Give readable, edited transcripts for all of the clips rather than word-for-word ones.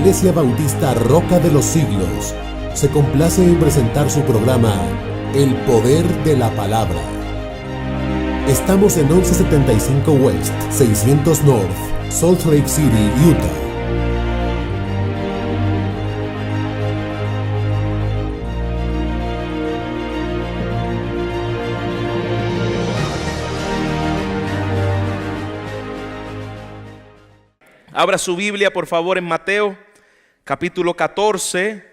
Iglesia Bautista Roca de los Siglos se complace en presentar su programa El Poder de la Palabra. Estamos en 1175 West, 600 North, Salt Lake City, Utah. Abra su Biblia, por favor, en Mateo, capítulo 14.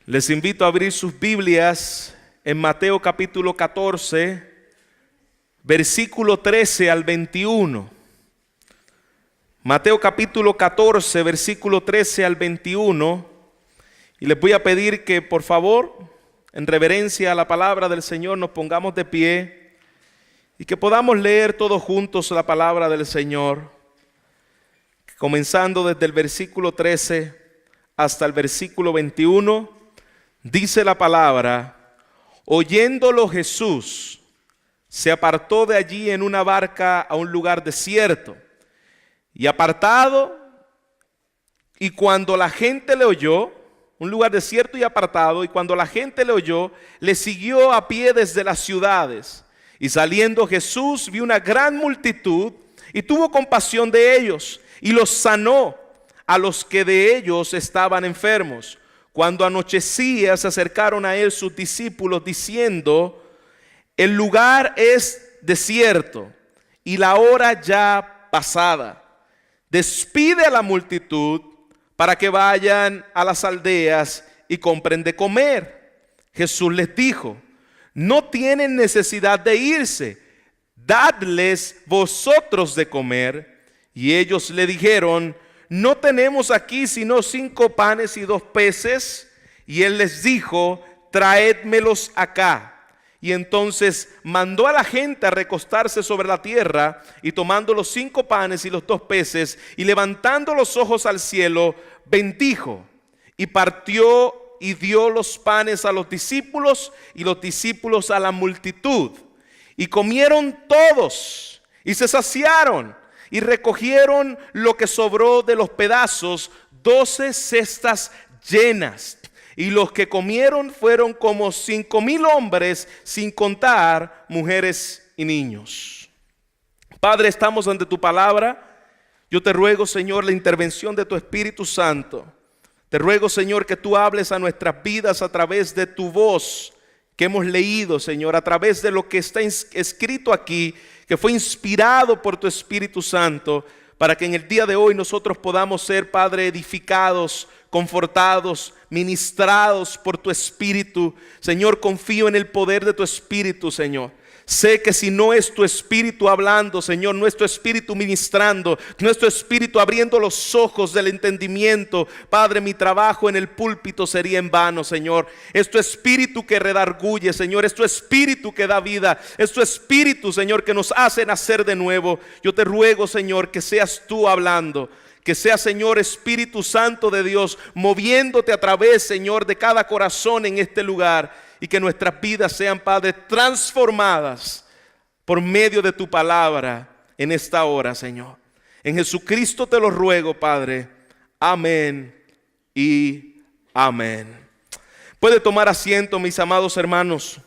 Les invito a abrir sus Biblias en Mateo, capítulo 14, versículo 13 al 21. Mateo, capítulo 14, versículo 13 al 21. Y les voy a pedir que, por favor, en reverencia a la palabra del Señor, nos pongamos de pie y que podamos leer todos juntos la palabra del Señor. Comenzando desde el versículo 13 hasta el versículo 21, dice la palabra: oyéndolo Jesús, se apartó de allí en una barca a un lugar desierto y apartado, y cuando la gente le oyó, un lugar desierto y apartado, y cuando la gente le oyó, le siguió a pie desde las ciudades. Y saliendo Jesús vio una gran multitud y tuvo compasión de ellos, y los sanó a los que de ellos estaban enfermos. Cuando anochecía, se acercaron a él sus discípulos diciendo: el lugar es desierto y la hora ya pasada. Despide a la multitud para que vayan a las aldeas y compren de comer. Jesús les dijo: no tienen necesidad de irse, dadles vosotros de comer. Y ellos le dijeron: no tenemos aquí sino 5 panes y 2 peces. Y él les dijo: traédmelos acá. Y entonces mandó a la gente a recostarse sobre la tierra, y tomando los 5 panes y los 2 peces, y levantando los ojos al cielo, bendijo, y partió y dio los panes a los discípulos, y los discípulos a la multitud. Y comieron todos, y se saciaron, y recogieron lo que sobró de los pedazos, 12 cestas llenas. Y los que comieron fueron como 5,000 hombres, sin contar mujeres y niños. Padre, estamos ante tu palabra. Yo te ruego, Señor, la intervención de tu Espíritu Santo. Te ruego, Señor, que tú hables a nuestras vidas a través de tu voz que hemos leído, Señor, a través de lo que está escrito aquí, que fue inspirado por tu Espíritu Santo, para que en el día de hoy nosotros podamos ser, Padre, edificados, confortados, ministrados por tu Espíritu. Señor, confío en el poder de tu Espíritu, Señor. Sé que si no es tu Espíritu hablando, Señor, no es tu Espíritu ministrando, no es tu Espíritu abriendo los ojos del entendimiento, Padre, mi trabajo en el púlpito sería en vano, Señor. Es tu Espíritu que redarguye, Señor, es tu Espíritu que da vida, es tu Espíritu, Señor, que nos hace nacer de nuevo. Yo te ruego, Señor, que seas tú hablando, que sea, Señor, Espíritu Santo de Dios, moviéndote a través, Señor, de cada corazón en este lugar. Y que nuestras vidas sean, Padre, transformadas por medio de tu palabra en esta hora, Señor. En Jesucristo te lo ruego, Padre. Amén y amén. Puede tomar asiento, mis amados hermanos.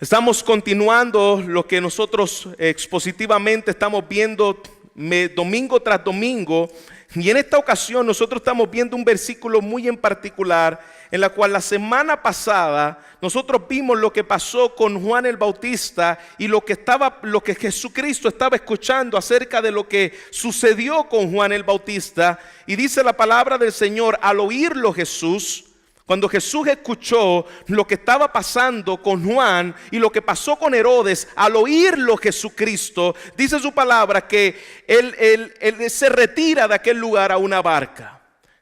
Estamos continuando lo que nosotros expositivamente estamos viendo domingo tras domingo. Y en esta ocasión nosotros estamos viendo un versículo muy en particular, en la cual la semana pasada nosotros vimos lo que pasó con Juan el Bautista y lo que Jesucristo estaba escuchando acerca de lo que sucedió con Juan el Bautista. Y dice la palabra del Señor: al oírlo Jesús, cuando Jesús escuchó lo que estaba pasando con Juan y lo que pasó con Herodes, al oírlo Jesucristo, dice su palabra que él se retira de aquel lugar a una barca.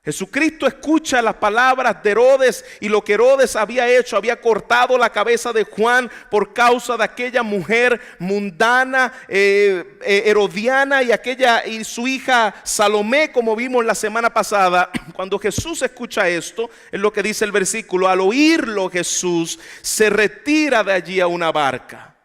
Jesucristo escucha las palabras de Herodes y lo que Herodes había hecho, había cortado la cabeza de Juan por causa de aquella mujer mundana, herodiana, y su hija Salomé, como vimos la semana pasada. Cuando Jesús escucha esto, es lo que dice el versículo: al oírlo Jesús se retira de allí a una barca,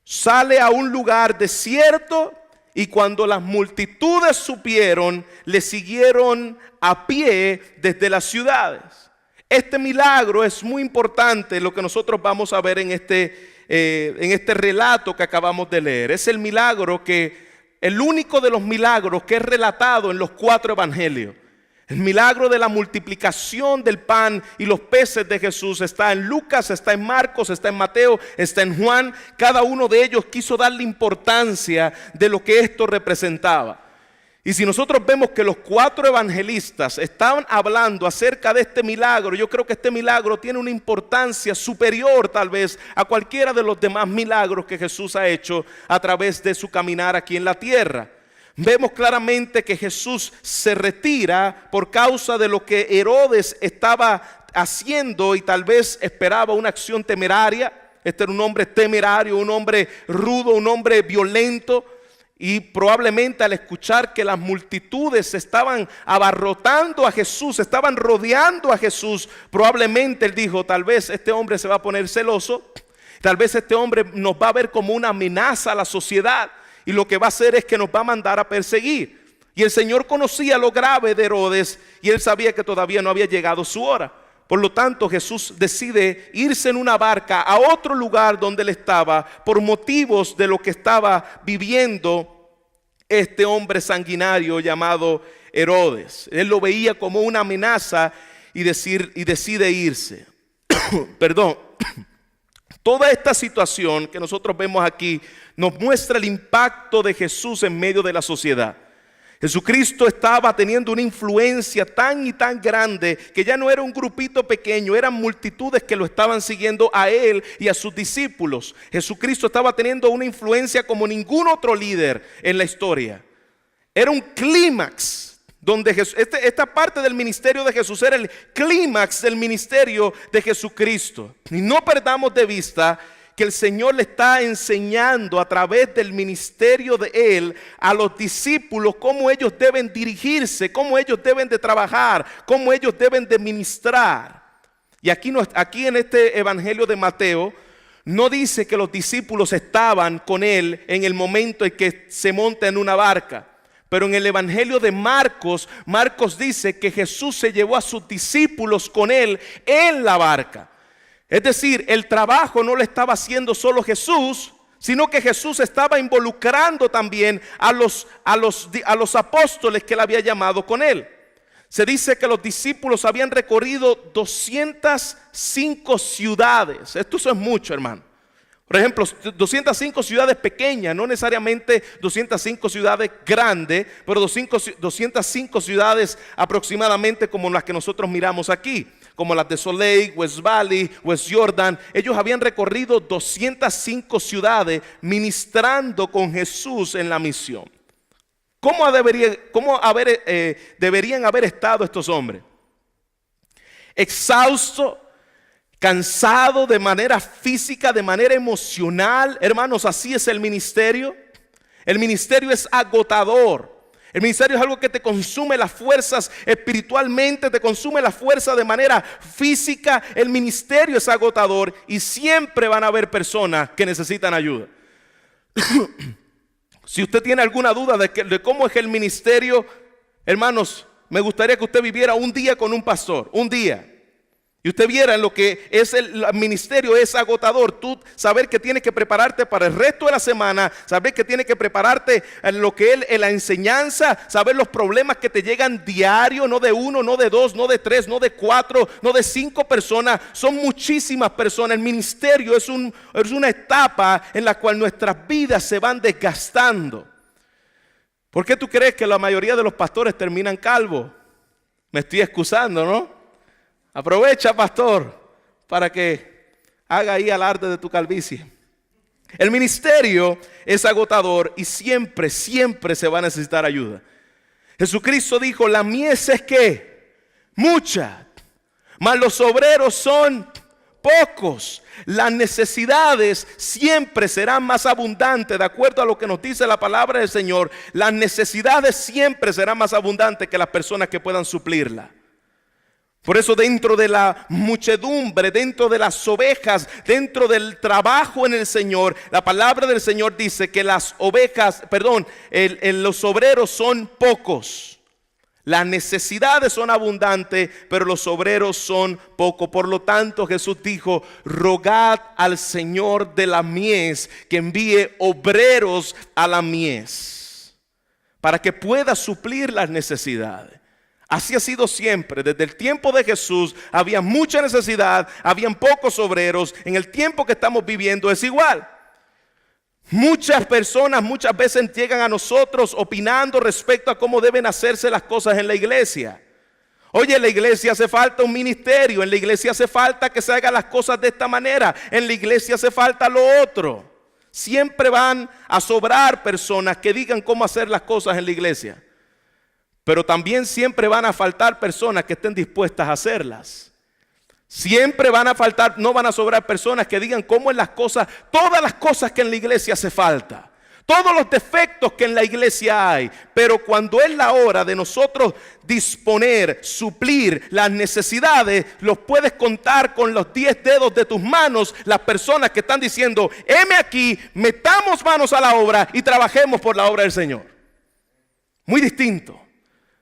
sale a un lugar desierto y cuando las multitudes supieron, le siguieron a pie desde las ciudades. Este milagro es muy importante, lo que nosotros vamos a ver en este relato que acabamos de leer. Es el milagro el único de los milagros que es relatado en los 4 evangelios. El milagro de la multiplicación del pan y los peces de Jesús está en Lucas, está en Marcos, está en Mateo, está en Juan. Cada uno de ellos quiso darle importancia de lo que esto representaba. Y si nosotros vemos que los 4 evangelistas estaban hablando acerca de este milagro, yo creo que este milagro tiene una importancia superior tal vez a cualquiera de los demás milagros que Jesús ha hecho a través de su caminar aquí en la tierra. Vemos claramente que Jesús se retira por causa de lo que Herodes estaba haciendo y tal vez esperaba una acción temeraria. Este era un hombre temerario, un hombre rudo, un hombre violento. Y probablemente al escuchar que las multitudes estaban abarrotando a Jesús, estaban rodeando a Jesús, probablemente él dijo, tal vez este hombre se va a poner celoso, tal vez este hombre nos va a ver como una amenaza a la sociedad y lo que va a hacer es que nos va a mandar a perseguir. Y el Señor conocía lo grave de Herodes y él sabía que todavía no había llegado su hora. Por lo tanto, Jesús decide irse en una barca a otro lugar donde él estaba por motivos de lo que estaba viviendo este hombre sanguinario llamado Herodes. Él lo veía como una amenaza y decide irse. Perdón. Toda esta situación que nosotros vemos aquí nos muestra el impacto de Jesús en medio de la sociedad. Jesucristo estaba teniendo una influencia tan y tan grande que ya no era un grupito pequeño, eran multitudes que lo estaban siguiendo a él y a sus discípulos. Jesucristo estaba teniendo una influencia como ningún otro líder en la historia. Era un clímax donde esta parte del ministerio de Jesús era el clímax del ministerio de Jesucristo. Y no perdamos de vista que el Señor le está enseñando a través del ministerio de Él a los discípulos cómo ellos deben dirigirse, cómo ellos deben de trabajar, cómo ellos deben de ministrar. Y aquí en este evangelio de Mateo no dice que los discípulos estaban con Él en el momento en que se monta en una barca. Pero en el evangelio de Marcos, Marcos dice que Jesús se llevó a sus discípulos con Él en la barca. Es decir, el trabajo no lo estaba haciendo solo Jesús, sino que Jesús estaba involucrando también a los apóstoles que él había llamado con él. Se dice que los discípulos habían recorrido 205 ciudades. Esto es mucho, hermano. Por ejemplo, 205 ciudades pequeñas, no necesariamente 205 ciudades grandes, pero 205 ciudades aproximadamente como las que nosotros miramos aquí, como las de Salt Lake, West Valley, West Jordan. Ellos habían recorrido 205 ciudades ministrando con Jesús en la misión. ¿Cómo deberían haber estado estos hombres? Exhaustos, cansados de manera física, de manera emocional. Hermanos, así es el ministerio. El ministerio es agotador. El ministerio es algo que te consume las fuerzas espiritualmente, te consume la fuerza de manera física. El ministerio es agotador y siempre van a haber personas que necesitan ayuda. Si usted tiene alguna duda de cómo es el ministerio, hermanos, me gustaría que usted viviera un día con un pastor, un día. Y usted viera lo que es el ministerio, es agotador. Tú saber que tienes que prepararte para el resto de la semana, saber que tienes que prepararte en lo que es la enseñanza, saber los problemas que te llegan diario, no de uno, no de dos, no de tres, no de cuatro, no de 5 personas. Son muchísimas personas. El ministerio es una etapa en la cual nuestras vidas se van desgastando. ¿Por qué tú crees que la mayoría de los pastores terminan calvos? Me estoy excusando, ¿no? Aprovecha, pastor, para que haga ahí alarde de tu calvicie. El ministerio es agotador y siempre se va a necesitar ayuda. Jesucristo dijo, la mies es ¿qué? Mucha, mas los obreros son pocos. Las necesidades siempre serán más abundantes, de acuerdo a lo que nos dice la palabra del Señor. Las necesidades siempre serán más abundantes que las personas que puedan suplirla. Por eso dentro de la muchedumbre, dentro de las ovejas, dentro del trabajo en el Señor, la palabra del Señor dice que los obreros son pocos. Las necesidades son abundantes, pero los obreros son pocos. Por lo tanto, Jesús dijo: rogad al Señor de la mies que envíe obreros a la mies, para que pueda suplir las necesidades. Así ha sido siempre. Desde el tiempo de Jesús había mucha necesidad, habían pocos obreros. En el tiempo que estamos viviendo es igual. Muchas personas muchas veces llegan a nosotros opinando respecto a cómo deben hacerse las cosas en la iglesia. Oye, en la iglesia hace falta un ministerio, en la iglesia hace falta que se hagan las cosas de esta manera, en la iglesia hace falta lo otro. Siempre van a sobrar personas que digan cómo hacer las cosas en la iglesia. Pero también siempre van a faltar personas que estén dispuestas a hacerlas. Siempre van a faltar, no van a sobrar personas que digan cómo en las cosas, todas las cosas que en la iglesia hace falta, todos los defectos que en la iglesia hay. Pero cuando es la hora de nosotros disponer, suplir las necesidades, los puedes contar con los 10 dedos de tus manos, las personas que están diciendo: heme aquí, metamos manos a la obra y trabajemos por la obra del Señor. Muy distinto.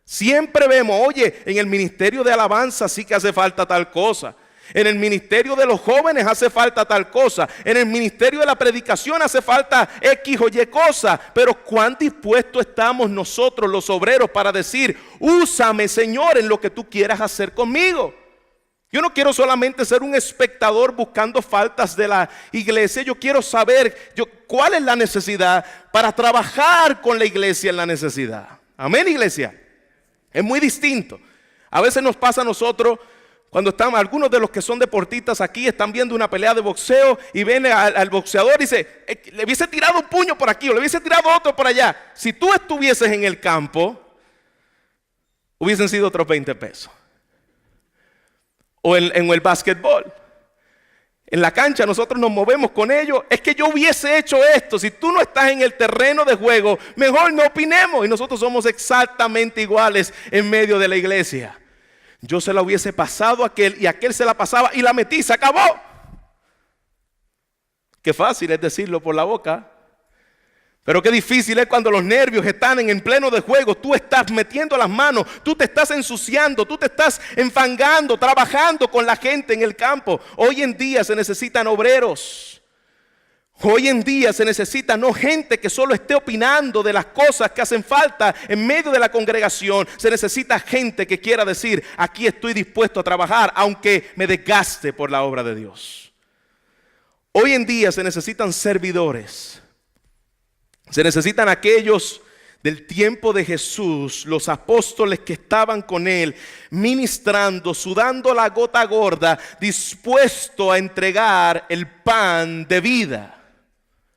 Siempre vemos, oye, en el ministerio de alabanza sí que hace falta tal cosa. En el ministerio de los jóvenes hace falta tal cosa. En el ministerio de la predicación hace falta X o Y cosa. Pero ¿cuán dispuestos estamos nosotros los obreros para decir: úsame, Señor, en lo que tú quieras hacer conmigo? Yo no quiero solamente ser un espectador buscando faltas de la iglesia. Yo quiero saber cuál es la necesidad para trabajar con la iglesia en la necesidad. Amén, iglesia. Es muy distinto. A veces nos pasa a nosotros cuando estamos, algunos de los que son deportistas aquí están viendo una pelea de boxeo y ven al boxeador y dice: le hubiese tirado un puño por aquí o le hubiese tirado otro por allá. Si tú estuvieses en el campo, hubiesen sido otros 20 pesos. O en el básquetbol. En la cancha nosotros nos movemos con ellos. Es que yo hubiese hecho esto. Si tú no estás en el terreno de juego, mejor no opinemos. Y nosotros somos exactamente iguales en medio de la iglesia. Yo se la hubiese pasado a aquel y aquel se la pasaba y la metí, se acabó. Qué fácil es decirlo por la boca. Pero qué difícil es cuando los nervios están en pleno de juego. Tú estás metiendo las manos, tú te estás ensuciando, tú te estás enfangando, trabajando con la gente en el campo. Hoy en día se necesitan obreros. Hoy en día se necesita no gente que solo esté opinando de las cosas que hacen falta en medio de la congregación. Se necesita gente que quiera decir: aquí estoy dispuesto a trabajar aunque me desgaste por la obra de Dios. Hoy en día se necesitan servidores. Se necesitan aquellos del tiempo de Jesús, los apóstoles que estaban con él, ministrando, sudando la gota gorda, dispuesto a entregar el pan de vida.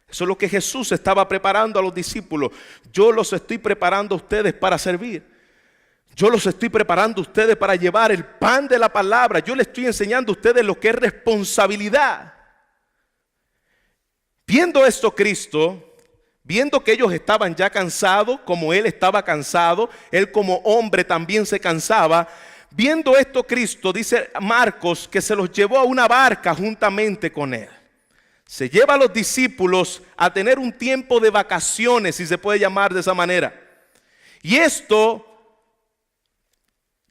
Eso es lo que Jesús estaba preparando a los discípulos. Yo los estoy preparando a ustedes para servir. Yo los estoy preparando a ustedes para llevar el pan de la palabra. Yo les estoy enseñando a ustedes lo que es responsabilidad. Viendo esto, Cristo, viendo que ellos estaban ya cansados, como él estaba cansado, él como hombre también se cansaba. Viendo esto, Cristo, dice Marcos, que se los llevó a una barca juntamente con él. Se lleva a los discípulos a tener un tiempo de vacaciones, si se puede llamar de esa manera. Y esto,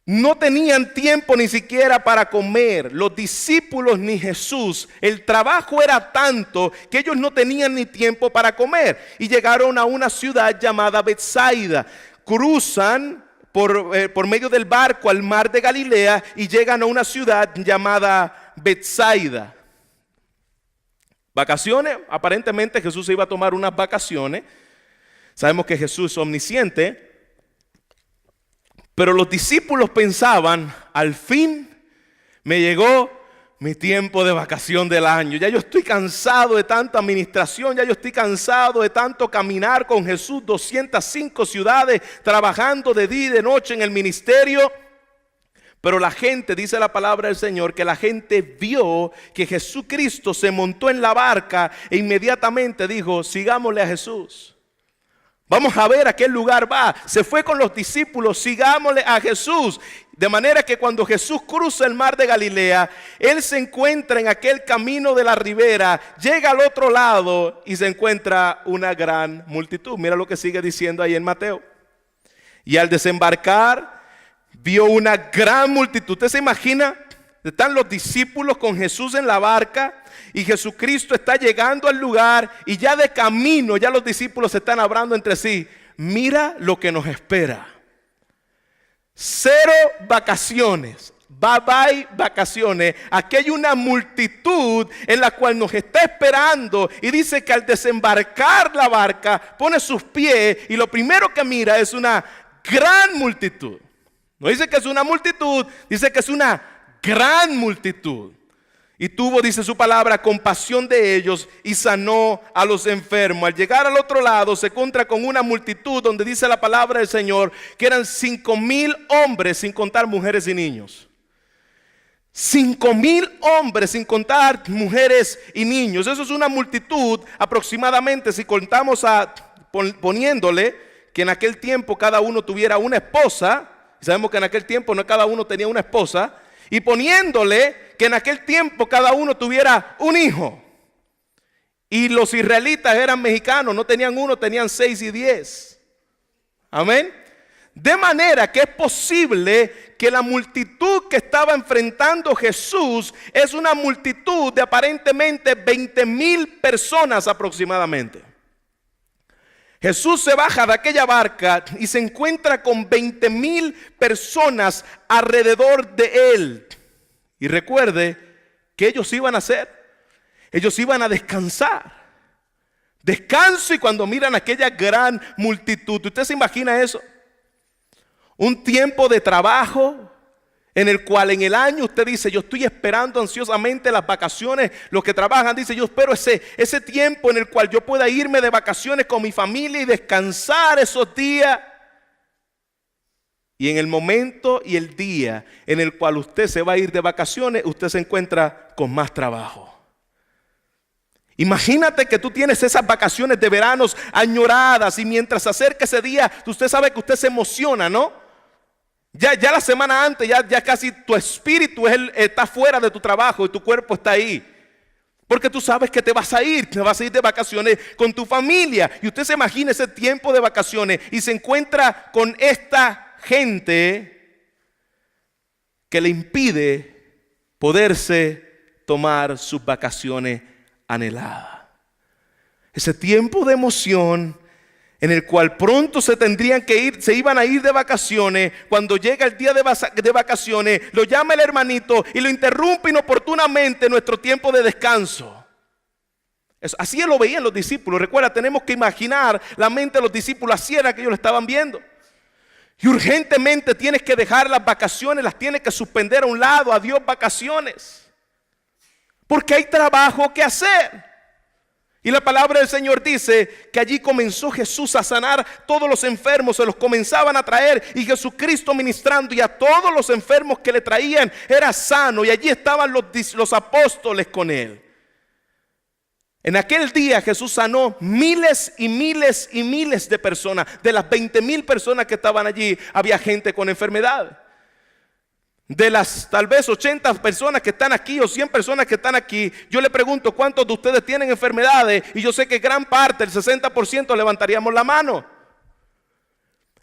no tenían tiempo ni siquiera para comer. Los discípulos ni Jesús. El trabajo era tanto que ellos no tenían ni tiempo para comer. Y llegaron a una ciudad llamada Betsaida. Cruzan por medio del barco al mar de Galilea y llegan a una ciudad llamada Betsaida. Vacaciones, aparentemente Jesús se iba a tomar unas vacaciones. Sabemos que Jesús es omnisciente. Pero los discípulos pensaban: al fin me llegó mi tiempo de vacación del año. Ya yo estoy cansado de tanta administración, ya yo estoy cansado de tanto caminar con Jesús, 205 ciudades, trabajando de día y de noche en el ministerio. Pero la gente, dice la palabra del Señor, que la gente vio que Jesucristo se montó en la barca e inmediatamente dijo: sigámosle a Jesús. Vamos a ver a qué lugar va. Se fue con los discípulos: sigámosle a Jesús. De manera que cuando Jesús cruza el mar de Galilea, Él se encuentra en aquel camino de la ribera, llega al otro lado y se encuentra una gran multitud. Mira lo que sigue diciendo ahí en Mateo. Y al desembarcar, vio una gran multitud. ¿Usted se imagina? Están los discípulos con Jesús en la barca y Jesucristo está llegando al lugar y ya de camino, ya los discípulos se están hablando entre sí. Mira lo que nos espera. 0 vacaciones, bye bye vacaciones. Aquí hay una multitud en la cual nos está esperando y dice que al desembarcar la barca pone sus pies y lo primero que mira es una gran multitud. No dice que es una multitud, dice que es una gran multitud. Y tuvo, dice su palabra, compasión de ellos y sanó a los enfermos. Al llegar al otro lado se encuentra con una multitud donde dice la palabra del Señor que eran 5,000 hombres sin contar mujeres y niños. 5,000 hombres sin contar mujeres y niños. Eso es una multitud aproximadamente, si contamos poniéndole que en aquel tiempo cada uno tuviera una esposa. Y sabemos que en aquel tiempo no cada uno tenía una esposa. Y poniéndole que en aquel tiempo cada uno tuviera un hijo. Y los israelitas eran mexicanos, no tenían uno, tenían 6 y 10. Amén. De manera que es posible que la multitud que estaba enfrentando Jesús es una multitud de aparentemente 20,000 personas aproximadamente. Jesús se baja de aquella barca y se encuentra con 20,000 personas alrededor de él. Y recuerde que ellos iban a hacer, ellos iban a descansar. Descanso, y cuando miran aquella gran multitud, ¿usted se imagina eso? Un tiempo de trabajo en el cual en el año usted dice, yo estoy esperando ansiosamente las vacaciones. Los que trabajan dicen, yo espero ese tiempo en el cual yo pueda irme de vacaciones con mi familia y descansar esos días. Y en el momento y el día en el cual usted se va a ir de vacaciones, usted se encuentra con más trabajo. Imagínate que tú tienes esas vacaciones de veranos añoradas y mientras se acerca ese día, usted sabe que usted se emociona, ¿no? Ya la semana antes, ya casi tu espíritu está fuera de tu trabajo y tu cuerpo está ahí. Porque tú sabes que te vas a ir de vacaciones con tu familia. Y usted se imagina ese tiempo de vacaciones y se encuentra con esta gente que le impide poderse tomar sus vacaciones anheladas. Ese tiempo de emoción en el cual pronto se tendrían que ir, se iban a ir de vacaciones. Cuando llega el día de vacaciones, lo llama el hermanito y lo interrumpe inoportunamente nuestro tiempo de descanso. Así lo veían los discípulos. Recuerda, tenemos que imaginar la mente de los discípulos, así era que ellos lo estaban viendo. Y urgentemente tienes que dejar las vacaciones, las tienes que suspender a un lado. Adiós vacaciones, porque hay trabajo que hacer. Y la palabra del Señor dice que allí comenzó Jesús a sanar todos los enfermos, se los comenzaban a traer y Jesucristo ministrando, y a todos los enfermos que le traían era sano, y allí estaban los apóstoles con él. En aquel día Jesús sanó miles y miles y miles de personas. De las 20,000 personas que estaban allí, había gente con enfermedad. De las tal vez 80 personas que están aquí o 100 personas que están aquí, yo le pregunto cuántos de ustedes tienen enfermedades, y yo sé que gran parte, el 60%, levantaríamos la mano.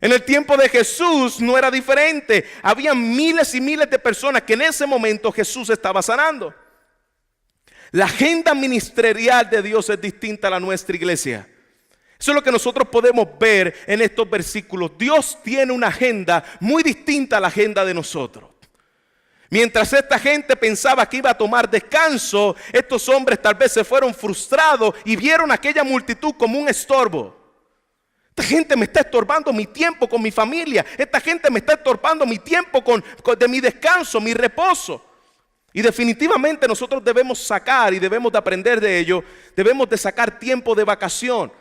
En el tiempo de Jesús no era diferente. Había miles y miles de personas que en ese momento Jesús estaba sanando. La agenda ministerial de Dios es distinta a la nuestra, iglesia. Eso es lo que nosotros podemos ver en estos versículos. Dios tiene una agenda muy distinta a la agenda de nosotros. Mientras esta gente pensaba que iba a tomar descanso, estos hombres tal vez se fueron frustrados y vieron a aquella multitud como un estorbo. Esta gente me está estorbando mi tiempo con mi familia. Esta gente me está estorbando mi tiempo de mi descanso, mi reposo. Y definitivamente nosotros debemos sacar, y debemos de aprender de ello, debemos de sacar tiempo de vacación.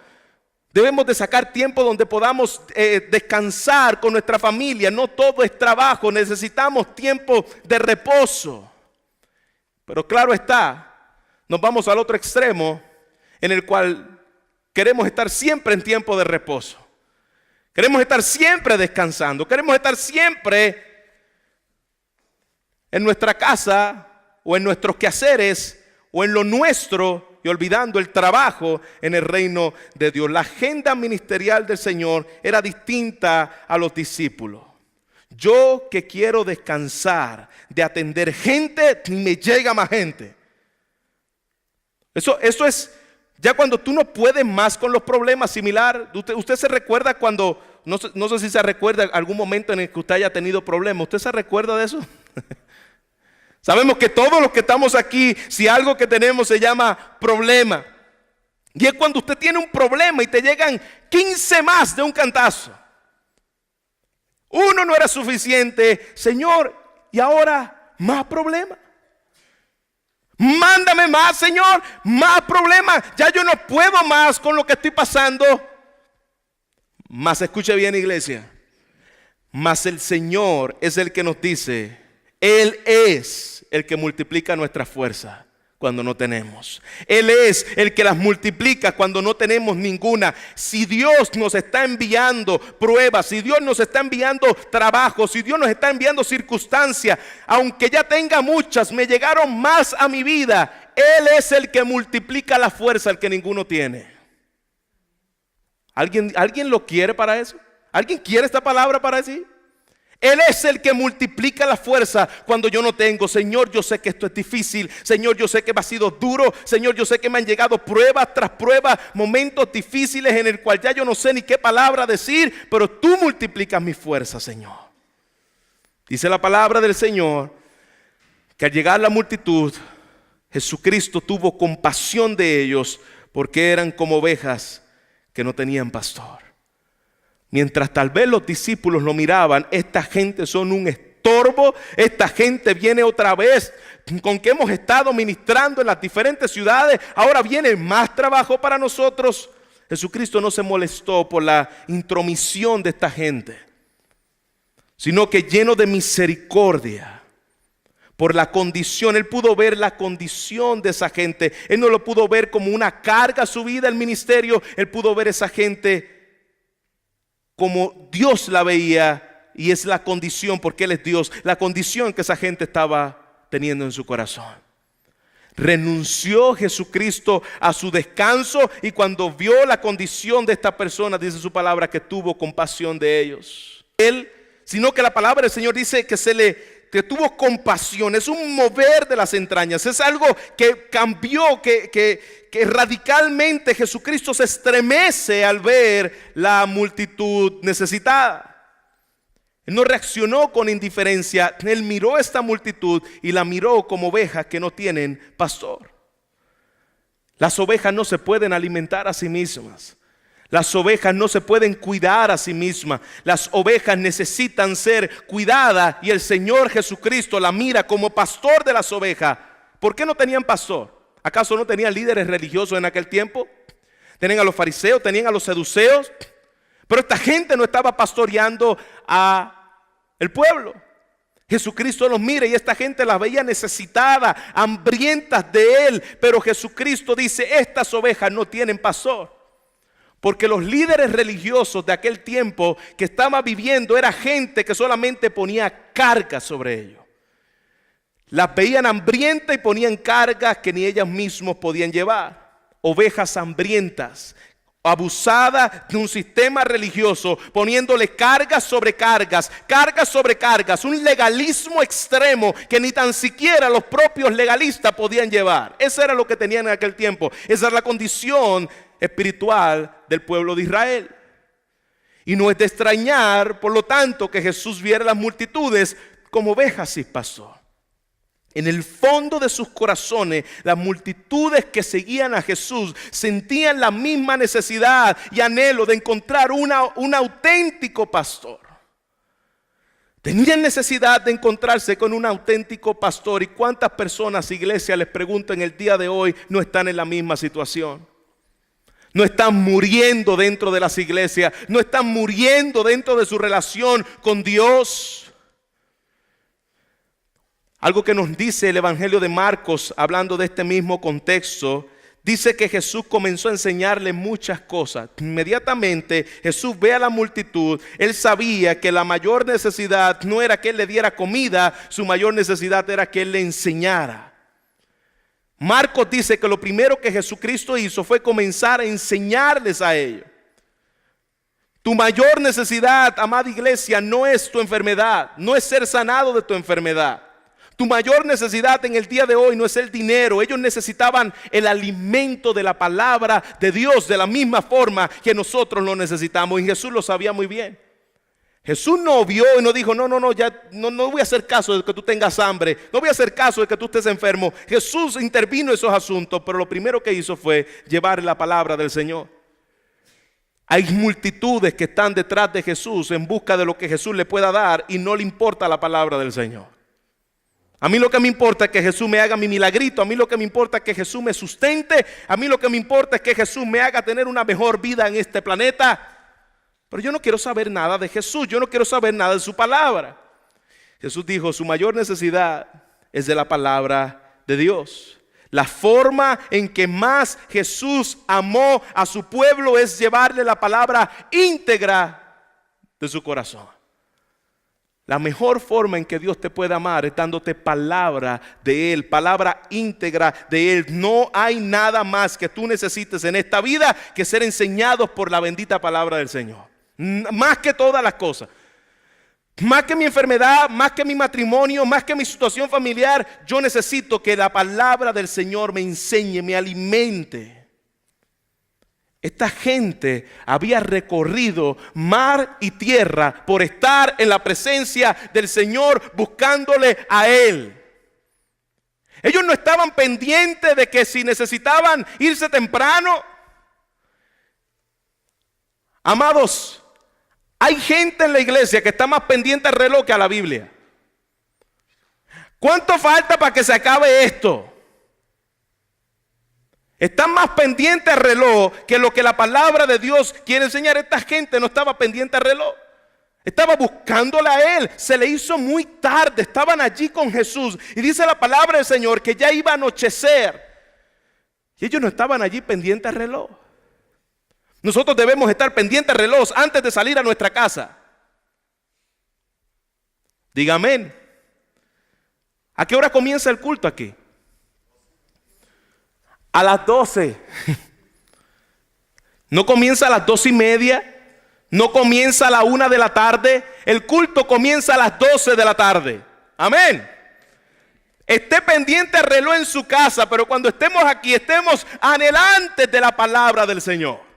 Debemos de sacar tiempo donde podamos descansar con nuestra familia. No todo es trabajo, necesitamos tiempo de reposo. Pero claro está, nos vamos al otro extremo en el cual queremos estar siempre en tiempo de reposo. Queremos estar siempre descansando, queremos estar siempre en nuestra casa o en nuestros quehaceres o en lo nuestro y olvidando el trabajo en el reino de Dios. La agenda ministerial del Señor era distinta a los discípulos. Yo que quiero descansar de atender gente, me llega más gente. Eso es ya cuando tú no puedes más con los problemas. Similar, usted se recuerda cuando, no sé si se recuerda algún momento en el que usted haya tenido problemas. ¿Usted se recuerda de eso? Sabemos que todos los que estamos aquí, si algo que tenemos se llama problema. Y es cuando usted tiene un problema y te llegan 15 más de un cantazo. Uno no era suficiente. Señor, y ahora más problemas. Mándame más, Señor, más problemas. Ya yo no puedo más con lo que estoy pasando. Mas escuche bien, iglesia. Mas el Señor es el que nos dice, Él es el que multiplica nuestra fuerza cuando no tenemos. Él es el que las multiplica cuando no tenemos ninguna. Si Dios nos está enviando pruebas, si Dios nos está enviando trabajo, si Dios nos está enviando circunstancias, aunque ya tenga muchas, me llegaron más a mi vida. Él es el que multiplica la fuerza, el que ninguno tiene. ¿Alguien lo quiere para eso? ¿Alguien quiere esta palabra para decir? Él es el que multiplica la fuerza cuando yo no tengo. Señor, yo sé que esto es difícil. Señor, yo sé que me ha sido duro. Señor, yo sé que me han llegado pruebas tras pruebas, momentos difíciles en el cual ya yo no sé ni qué palabra decir, pero tú multiplicas mi fuerza, Señor. Dice la palabra del Señor que al llegar la multitud, Jesucristo tuvo compasión de ellos porque eran como ovejas que no tenían pastor. Mientras tal vez los discípulos lo miraban, esta gente son un estorbo, esta gente viene otra vez con que hemos estado ministrando en las diferentes ciudades, ahora viene más trabajo para nosotros. Jesucristo no se molestó por la intromisión de esta gente, sino que lleno de misericordia por la condición. Él pudo ver la condición de esa gente. Él no lo pudo ver como una carga a su vida, el ministerio. Él pudo ver a esa gente como Dios la veía, y es la condición, porque Él es Dios, la condición que esa gente estaba teniendo en su corazón. Renunció Jesucristo a su descanso, y cuando vio la condición de esta persona, dice su palabra que tuvo compasión de ellos. Sino que la palabra del Señor dice que tuvo compasión. Es un mover de las entrañas, es algo que cambió, que radicalmente Jesucristo se estremece al ver la multitud necesitada. Él no reaccionó con indiferencia. Él miró a esta multitud y la miró como ovejas que no tienen pastor. Las ovejas no se pueden alimentar a sí mismas. Las ovejas no se pueden cuidar a sí mismas. Las ovejas necesitan ser cuidadas, y el Señor Jesucristo la mira como pastor de las ovejas. ¿Por qué no tenían pastor? ¿Acaso no tenían líderes religiosos en aquel tiempo? Tenían a los fariseos, tenían a los saduceos, pero esta gente no estaba pastoreando a el pueblo. Jesucristo los mira y esta gente las veía necesitadas, hambrientas de Él, pero Jesucristo dice, estas ovejas no tienen pastor. Porque los líderes religiosos de aquel tiempo que estaba viviendo era gente que solamente ponía cargas sobre ellos. Las veían hambrientas y ponían cargas que ni ellas mismos podían llevar. Ovejas hambrientas, abusadas de un sistema religioso, poniéndole cargas sobre cargas, un legalismo extremo que ni tan siquiera los propios legalistas podían llevar. Eso era lo que tenían en aquel tiempo. Esa era la condición espiritual del pueblo de Israel. Y no es de extrañar, por lo tanto, que Jesús viera las multitudes como ovejas sin pastor. En el fondo de sus corazones, las multitudes que seguían a Jesús sentían la misma necesidad y anhelo de encontrar un auténtico pastor. Tenían necesidad de encontrarse con un auténtico pastor. ¿Y cuántas personas, iglesia, les pregunto en el día de hoy, no están en la misma situación? No están muriendo dentro de las iglesias, no están muriendo dentro de su relación con Dios. Algo que nos dice el Evangelio de Marcos, hablando de este mismo contexto, dice que Jesús comenzó a enseñarle muchas cosas. Inmediatamente Jesús ve a la multitud. Él sabía que la mayor necesidad no era que Él le diera comida, su mayor necesidad era que Él le enseñara. Marcos dice que lo primero que Jesucristo hizo fue comenzar a enseñarles a ellos. Tu mayor necesidad, amada iglesia, no es tu enfermedad, no es ser sanado de tu enfermedad. Tu mayor necesidad en el día de hoy no es el dinero. Ellos necesitaban el alimento de la palabra de Dios de la misma forma que nosotros lo necesitamos. Y Jesús lo sabía muy bien. Jesús no vio y no dijo, no voy a hacer caso de que tú tengas hambre. No voy a hacer caso de que tú estés enfermo. Jesús intervino en esos asuntos, pero lo primero que hizo fue llevar la palabra del Señor. Hay multitudes que están detrás de Jesús en busca de lo que Jesús le pueda dar y no le importa la palabra del Señor. A mí lo que me importa es que Jesús me haga mi milagrito. A mí lo que me importa es que Jesús me sustente. A mí lo que me importa es que Jesús me haga tener una mejor vida en este planeta. Pero yo no quiero saber nada de Jesús. Yo no quiero saber nada de su palabra. Jesús dijo, su mayor necesidad es de la palabra de Dios. La forma en que más Jesús amó a su pueblo es llevarle la palabra íntegra de su corazón. La mejor forma en que Dios te puede amar es dándote palabra de Él, palabra íntegra de Él. No hay nada más que tú necesites en esta vida que ser enseñados por la bendita palabra del Señor. Más que todas las cosas. Más que mi enfermedad, más que mi matrimonio, más que mi situación familiar, yo necesito que la palabra del Señor me enseñe, me alimente. Esta gente había recorrido mar y tierra por estar en la presencia del Señor buscándole a Él. Ellos no estaban pendientes de que si necesitaban irse temprano. Amados, hay gente en la iglesia que está más pendiente al reloj que a la Biblia. ¿Cuánto falta para que se acabe esto? Están más pendientes al reloj que lo que la palabra de Dios quiere enseñar. Esta gente no estaba pendiente al reloj. Estaba buscándole a Él. Se le hizo muy tarde. Estaban allí con Jesús. Y dice la palabra del Señor que ya iba a anochecer. Y ellos no estaban allí pendientes al reloj. Nosotros debemos estar pendientes al reloj antes de salir a nuestra casa. Diga amén. ¿A qué hora comienza el culto aquí? A las 12. No comienza a las 2:30. No comienza a la 1 de la tarde. El culto comienza a las 12 de la tarde. Amén. Esté pendiente al reloj en su casa, pero cuando estemos aquí, estemos anhelantes de la palabra del Señor.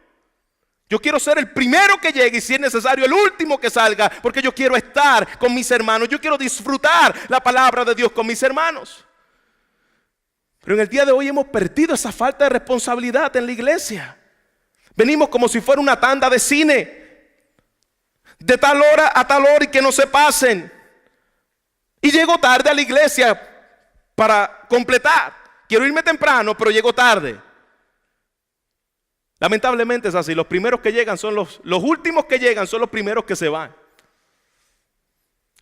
Yo quiero ser el primero que llegue y si es necesario el último que salga, porque yo quiero estar con mis hermanos. Yo quiero disfrutar la palabra de Dios con mis hermanos. Pero en el día de hoy hemos perdido esa falta de responsabilidad en la iglesia. Venimos como si fuera una tanda de cine. De tal hora a tal hora y que no se pasen. Y llego tarde a la iglesia para completar. Quiero irme temprano, pero llego tarde. Lamentablemente es así. Los primeros que llegan son los últimos que llegan son los primeros que se van.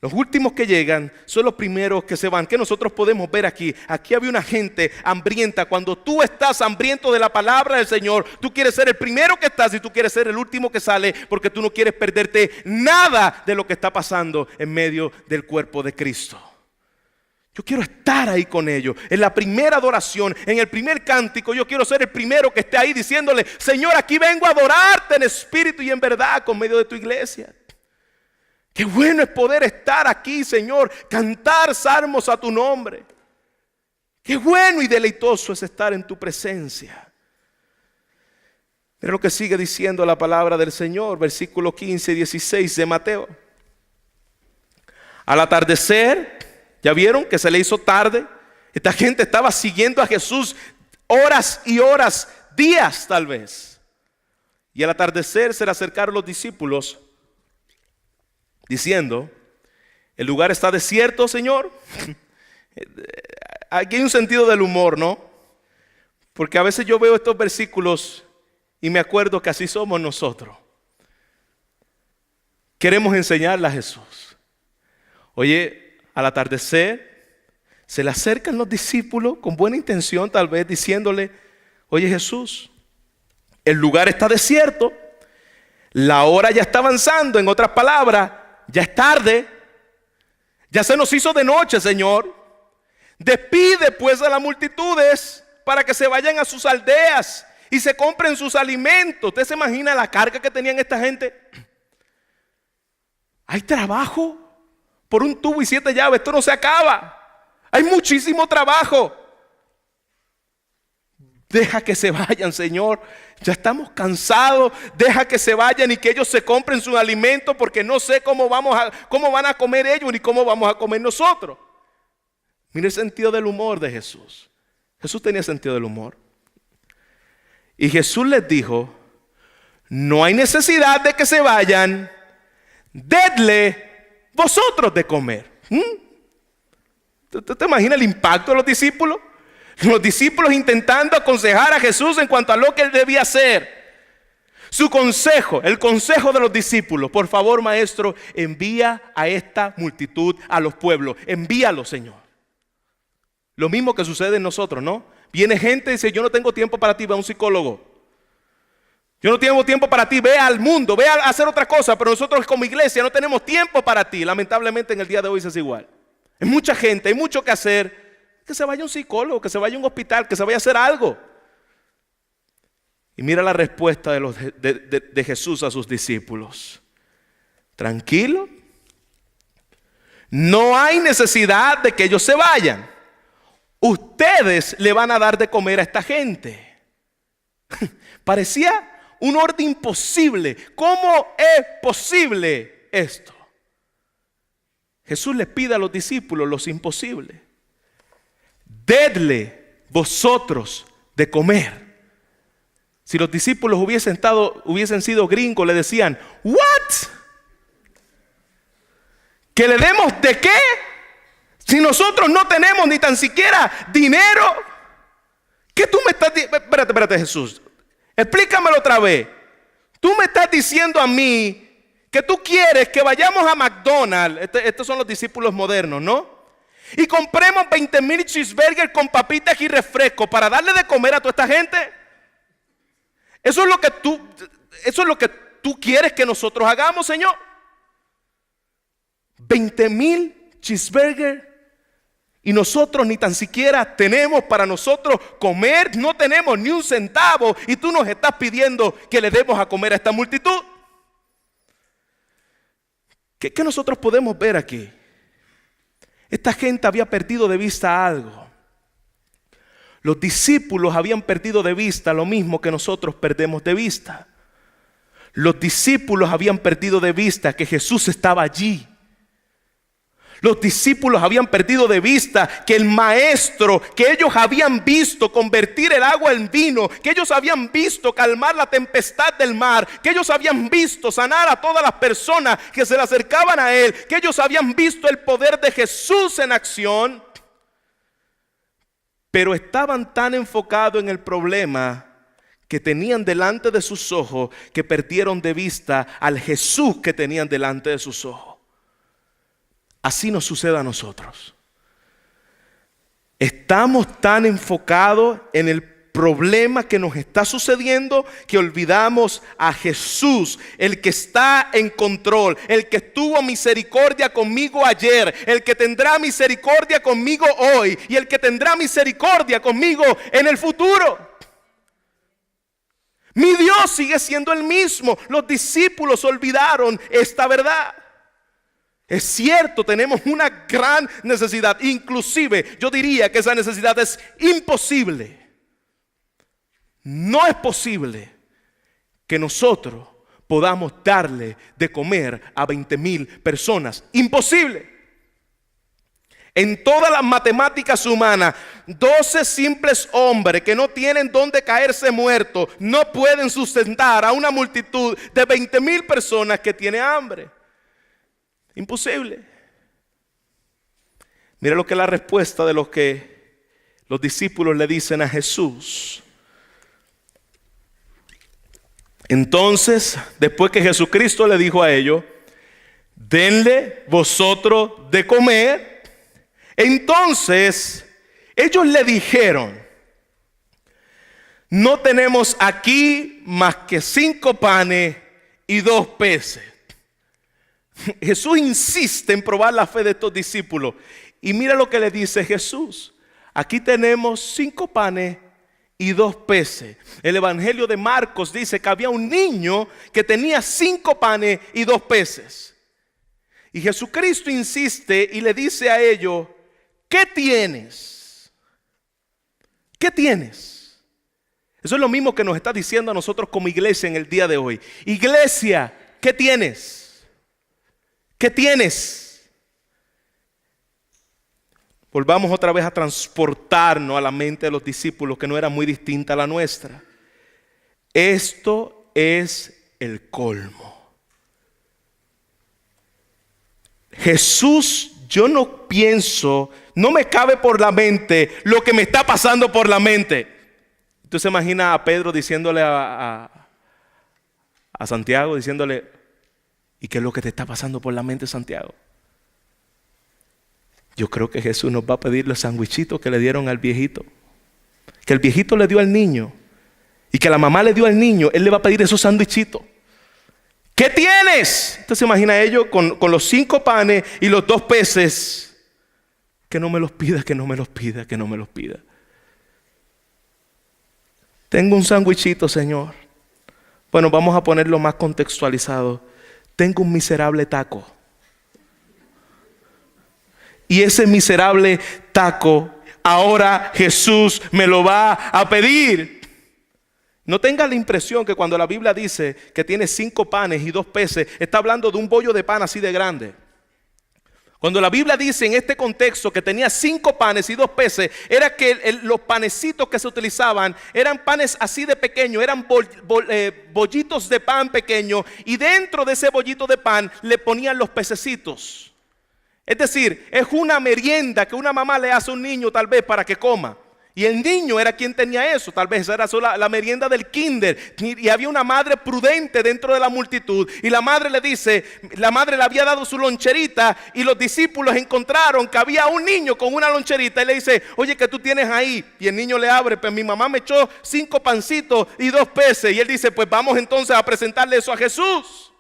Los últimos que llegan son los primeros que se van. ¿Qué nosotros podemos ver aquí? Aquí había una gente hambrienta. Cuando tú estás hambriento de la palabra del Señor, tú quieres ser el primero que estás y tú quieres ser el último que sale, porque tú no quieres perderte nada de lo que está pasando en medio del cuerpo de Cristo. Yo quiero estar ahí con ellos. En la primera adoración, en el primer cántico, yo quiero ser el primero que esté ahí diciéndole: Señor, aquí vengo a adorarte en espíritu y en verdad con medio de tu iglesia. Qué bueno es poder estar aquí, Señor, cantar salmos a tu nombre. Qué bueno y deleitoso es estar en tu presencia. Mira lo que sigue diciendo la palabra del Señor, versículo 15 y 16 de Mateo. Al atardecer, ¿ya vieron que se le hizo tarde? Esta gente estaba siguiendo a Jesús horas y horas, días tal vez. Y al atardecer se le acercaron los discípulos diciendo: el lugar está desierto, Señor. Aquí hay un sentido del humor, ¿no? Porque a veces yo veo estos versículos y me acuerdo que así somos nosotros. Queremos enseñarle a Jesús. Oye, al atardecer se le acercan los discípulos con buena intención, tal vez diciéndole: Oye Jesús, el lugar está desierto, la hora ya está avanzando, en otras palabras, ya es tarde, ya se nos hizo de noche, Señor. Despide pues a las multitudes para que se vayan a sus aldeas y se compren sus alimentos. ¿Usted se imagina la carga que tenían esta gente? Hay trabajo por un tubo y 7 llaves, esto no se acaba. Hay muchísimo trabajo. Deja que se vayan, Señor. Ya estamos cansados. Deja que se vayan y que ellos se compren sus alimentos, porque no sé cómo van a comer ellos ni cómo vamos a comer nosotros. Mire el sentido del humor de Jesús. Jesús tenía sentido del humor. Y Jesús les dijo: no hay necesidad de que se vayan. Dedle vosotros de comer. ¿Usted te imagina el impacto de los discípulos? Los discípulos intentando aconsejar a Jesús en cuanto a lo que él debía hacer. Su consejo, el consejo de los discípulos: por favor, maestro, envía a esta multitud a los pueblos. Envíalo, Señor. Lo mismo que sucede en nosotros, ¿no? Viene gente y dice: yo no tengo tiempo para ti, ve a un psicólogo. Yo no tengo tiempo para ti, ve al mundo, ve a hacer otra cosa. Pero nosotros como iglesia no tenemos tiempo para ti. Lamentablemente en el día de hoy es igual. Hay mucha gente, hay mucho que hacer. Que se vaya a un psicólogo, que se vaya a un hospital, que se vaya a hacer algo. Y mira la respuesta de Jesús a sus discípulos: tranquilo, no hay necesidad de que ellos se vayan. Ustedes le van a dar de comer a esta gente. Parecía un orden imposible. ¿Cómo es posible esto? Jesús les pide a los discípulos lo imposible: dedle vosotros de comer. Si los discípulos hubiesen sido gringos, le decían: ¿what? ¿Que le demos de qué? Si nosotros no tenemos ni tan siquiera dinero. ¿Qué tú me estás diciendo? Espérate, Jesús. Explícamelo otra vez. Tú me estás diciendo a mí que tú quieres que vayamos a McDonald's. Estos son los discípulos modernos, ¿no? Y compremos 20,000 cheeseburgers con papitas y refresco para darle de comer a toda esta gente. Eso es lo que tú quieres que nosotros hagamos, Señor. 20,000 cheeseburgers y nosotros ni tan siquiera tenemos para nosotros comer. No tenemos ni un centavo y tú nos estás pidiendo que le demos a comer a esta multitud. ¿Qué nosotros podemos ver aquí? Esta gente había perdido de vista algo. Los discípulos habían perdido de vista lo mismo que nosotros perdemos de vista. Los discípulos habían perdido de vista que Jesús estaba allí. Los discípulos habían perdido de vista que el maestro que ellos habían visto convertir el agua en vino, que ellos habían visto calmar la tempestad del mar, que ellos habían visto sanar a todas las personas que se le acercaban a él, que ellos habían visto el poder de Jesús en acción, pero estaban tan enfocados en el problema que tenían delante de sus ojos que perdieron de vista al Jesús que tenían delante de sus ojos. Así nos sucede a nosotros. Estamos tan enfocados en el problema que nos está sucediendo que olvidamos a Jesús, el que está en control, el que tuvo misericordia conmigo ayer, el que tendrá misericordia conmigo hoy y el que tendrá misericordia conmigo en el futuro. Mi Dios sigue siendo el mismo. Los discípulos olvidaron esta verdad. Es cierto, tenemos una gran necesidad. Inclusive yo diría que esa necesidad es imposible. No es posible que nosotros podamos darle de comer a 20,000 personas. Imposible. En todas las matemáticas humanas, 12 simples hombres que no tienen dónde caerse muertos no pueden sustentar a una multitud de 20,000 personas que tiene hambre. Imposible. Mira lo que es la respuesta de los que los discípulos le dicen a Jesús. Entonces, después que Jesucristo le dijo a ellos: denle vosotros de comer. Entonces, ellos le dijeron: no tenemos aquí más que 5 panes y 2 peces. Jesús insiste en probar la fe de estos discípulos. Y mira lo que le dice Jesús. Aquí tenemos 5 panes y 2 peces. El Evangelio de Marcos dice que había un niño que tenía 5 panes y 2 peces. Y Jesucristo insiste y le dice a ellos: ¿qué tienes? ¿Qué tienes? Eso es lo mismo que nos está diciendo a nosotros como iglesia en el día de hoy. Iglesia, ¿qué tienes? ¿Qué tienes? Volvamos otra vez a transportarnos a la mente de los discípulos, que no era muy distinta a la nuestra. Esto es el colmo. Jesús, yo no pienso, no me cabe por la mente lo que me está pasando por la mente. Entonces imagina a Pedro diciéndole a Santiago, diciéndole: ¿y qué es lo que te está pasando por la mente, Santiago? Yo creo que Jesús nos va a pedir los sandwichitos que le dieron al viejito, que el viejito le dio al niño y que la mamá le dio al niño. Él le va a pedir esos sandwichitos. ¿Qué tienes? Entonces imagina a ellos con los 5 panes y los 2 peces. Que no me los pida, que no me los pida, que no me los pida. Tengo un sandwichito, Señor. Bueno, vamos a ponerlo más contextualizado. Tengo un miserable taco. Y ese miserable taco, ahora Jesús me lo va a pedir. No tenga la impresión que cuando la Biblia dice que tiene 5 panes y 2 peces, está hablando de un bollo de pan así de grande. Cuando la Biblia dice en este contexto que tenía 5 panes y 2 peces, era que los panecitos que se utilizaban eran panes así de pequeños, eran bollitos de pan pequeños, y dentro de ese bollito de pan le ponían los pececitos. Es decir, es una merienda que una mamá le hace a un niño tal vez para que coma. Y el niño era quien tenía eso, tal vez era solo la merienda del kinder. Y había una madre prudente dentro de la multitud. Y la madre le dice, la madre le había dado su loncherita y los discípulos encontraron que había un niño con una loncherita. Y le dice: oye, ¿qué tú tienes ahí? Y el niño le abre: pues mi mamá me echó 5 pancitos y 2 peces. Y él dice: pues vamos entonces a presentarle eso a Jesús.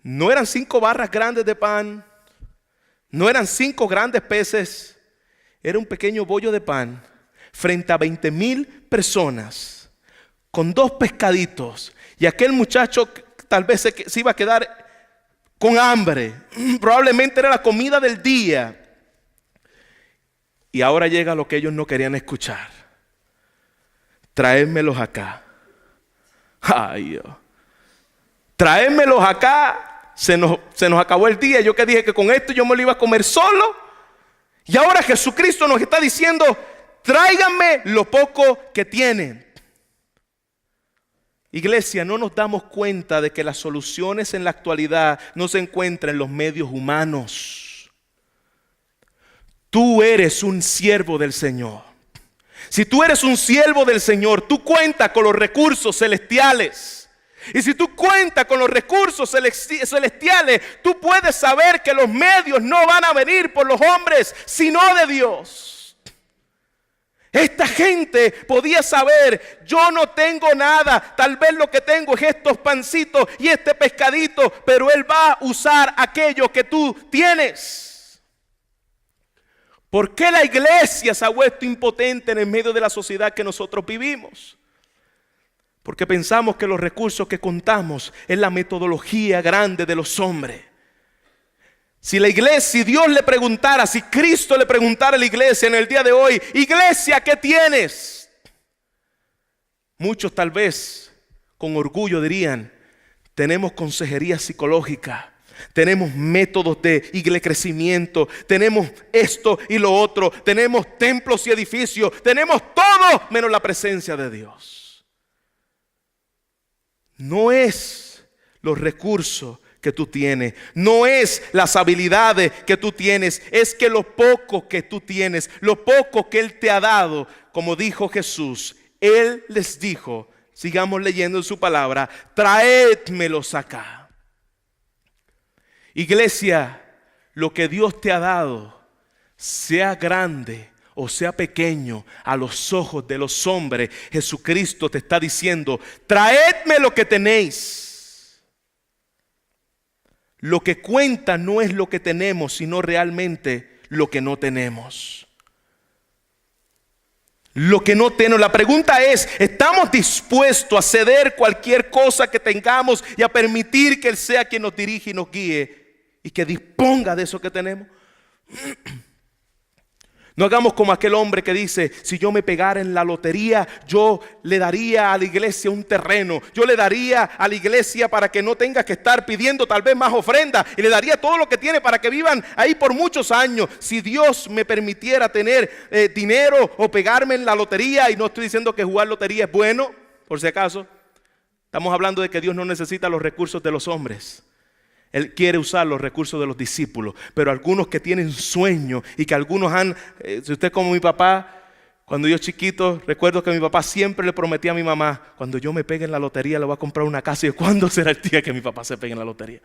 No eran 5 barras grandes de pan, no eran 5 grandes peces, era un pequeño bollo de pan frente a 20,000 personas con 2 pescaditos. Y aquel muchacho tal vez se iba a quedar con hambre, probablemente era la comida del día. Y ahora llega lo que ellos no querían escuchar: traédmelos acá. Ay, Dios. Traédmelos acá. Se nos acabó el día. Yo que dije que con esto yo me lo iba a comer solo. Y ahora Jesucristo nos está diciendo: tráiganme lo poco que tienen. Iglesia, no nos damos cuenta de que las soluciones en la actualidad no se encuentran en los medios humanos. Tú eres un siervo del Señor. Si tú eres un siervo del Señor, tú cuentas con los recursos celestiales. Y si tú cuentas con los recursos celestiales, tú puedes saber que los medios no van a venir por los hombres, sino de Dios. Esta gente podía saber: yo no tengo nada, tal vez lo que tengo es estos pancitos y este pescadito, pero Él va a usar aquello que tú tienes. ¿Por qué la iglesia se ha vuelto impotente en el medio de la sociedad que nosotros vivimos? Porque pensamos que los recursos que contamos es la metodología grande de los hombres. Si la iglesia, si Dios le preguntara, si Cristo le preguntara a la iglesia en el día de hoy: iglesia, ¿qué tienes? Muchos tal vez con orgullo dirían: tenemos consejería psicológica, tenemos métodos de crecimiento, tenemos esto y lo otro, tenemos templos y edificios, tenemos todo menos la presencia de Dios. No es los recursos que tú tienes, no es las habilidades que tú tienes, es que lo poco que tú tienes, lo poco que Él te ha dado, como dijo Jesús, Él les dijo, sigamos leyendo en su palabra: traédmelos acá. Iglesia, lo que Dios te ha dado, sea grande o sea pequeño a los ojos de los hombres, Jesucristo te está diciendo: traedme lo que tenéis. Lo que cuenta no es lo que tenemos, sino realmente lo que no tenemos. Lo que no tenemos. La pregunta es: ¿estamos dispuestos a ceder cualquier cosa que tengamos y a permitir que Él sea quien nos dirige y nos guíe y que disponga de eso que tenemos? No hagamos como aquel hombre que dice: si yo me pegara en la lotería, yo le daría a la iglesia un terreno, yo le daría a la iglesia para que no tenga que estar pidiendo tal vez más ofrenda, y le daría todo lo que tiene para que vivan ahí por muchos años. Si Dios me permitiera tener dinero o pegarme en la lotería, y no estoy diciendo que jugar lotería es bueno, por si acaso, estamos hablando de que Dios no necesita los recursos de los hombres. Él quiere usar los recursos de los discípulos, pero algunos que tienen sueño y que algunos han, si usted como mi papá, cuando yo chiquito, recuerdo que mi papá siempre le prometía a mi mamá: cuando yo me pegue en la lotería le voy a comprar una casa. Y yo: ¿cuándo será el día que mi papá se pegue en la lotería?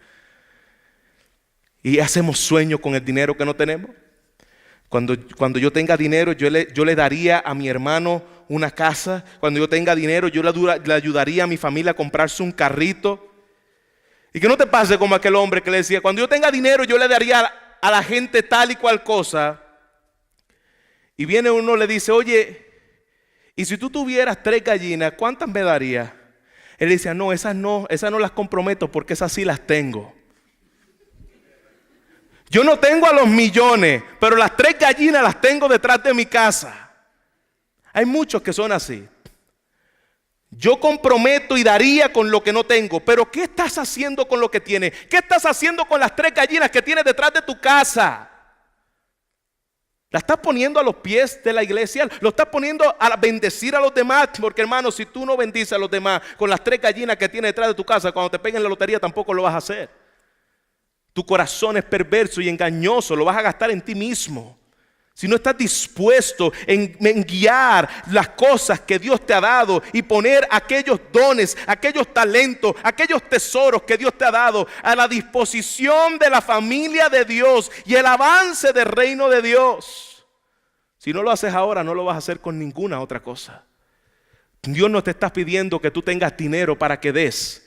Y hacemos sueños con el dinero que no tenemos. Cuando yo tenga dinero, yo le daría a mi hermano una casa. Cuando yo tenga dinero, yo le ayudaría a mi familia a comprarse un carrito. Y que no te pase como aquel hombre que le decía: cuando yo tenga dinero, yo le daría a la gente tal y cual cosa. Y viene uno y le dice: oye, y si tú tuvieras 3 gallinas, ¿cuántas me darías? Él decía: no, esas no las comprometo, porque esas sí las tengo. Yo no tengo a los millones, pero las 3 gallinas las tengo detrás de mi casa. Hay muchos que son así. Yo comprometo y daría con lo que no tengo. Pero ¿qué estás haciendo con lo que tienes? ¿Qué estás haciendo con las 3 gallinas que tienes detrás de tu casa? ¿La estás poniendo a los pies de la iglesia? ¿Lo estás poniendo a bendecir a los demás? Porque, hermano, si tú no bendices a los demás con las 3 gallinas que tienes detrás de tu casa, cuando te peguen la lotería tampoco lo vas a hacer. Tu corazón es perverso y engañoso. Lo vas a gastar en ti mismo. Si no estás dispuesto en guiar las cosas que Dios te ha dado y poner aquellos dones, aquellos talentos, aquellos tesoros que Dios te ha dado a la disposición de la familia de Dios y el avance del reino de Dios. Si no lo haces ahora, no lo vas a hacer con ninguna otra cosa. Dios no te está pidiendo que tú tengas dinero para que des.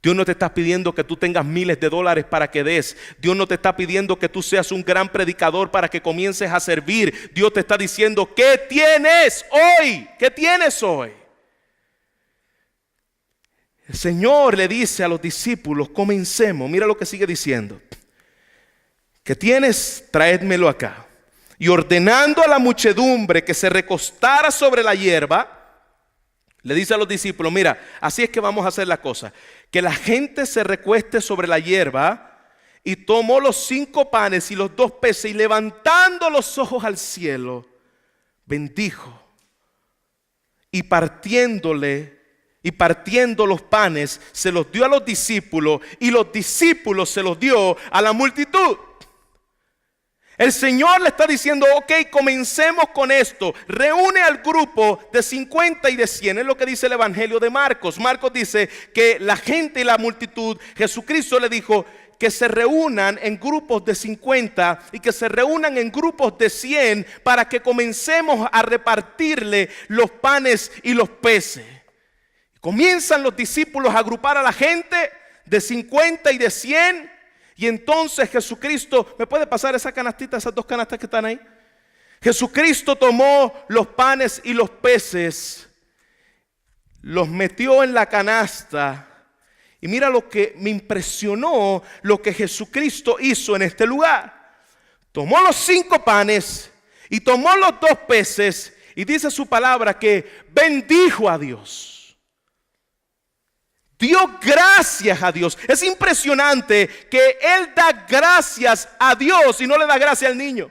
Dios no te está pidiendo que tú tengas miles de dólares para que des. Dios no te está pidiendo que tú seas un gran predicador para que comiences a servir. Dios te está diciendo: ¿qué tienes hoy? ¿Qué tienes hoy? El Señor le dice a los discípulos: comencemos. Mira lo que sigue diciendo: ¿qué tienes? Traédmelo acá. Y ordenando a la muchedumbre que se recostara sobre la hierba, le dice a los discípulos: mira, así es que vamos a hacer la cosa. Que la gente se recueste sobre la hierba. Y tomó los 5 panes y los 2 peces, y levantando los ojos al cielo, bendijo. Y partiendo los panes, se los dio a los discípulos, y los discípulos se los dio a la multitud. El Señor le está diciendo: ok, comencemos con esto. Reúne al grupo de 50 y de 100. Es lo que dice el Evangelio de Marcos. Marcos dice que la gente y la multitud, Jesucristo le dijo que se reúnan en grupos de 50 y que se reúnan en grupos de 100 para que comencemos a repartirle los panes y los peces. Comienzan los discípulos a agrupar a la gente de 50 y de 100. Y entonces Jesucristo, ¿me puede pasar esa canastita, esas 2 canastas que están ahí? Jesucristo tomó los panes y los peces, los metió en la canasta. Y mira lo que me impresionó, lo que Jesucristo hizo en este lugar. Tomó los 5 panes y tomó los 2 peces, y dice su palabra que bendijo a Dios. Dio gracias a Dios. Es impresionante que Él da gracias a Dios y no le da gracias al niño.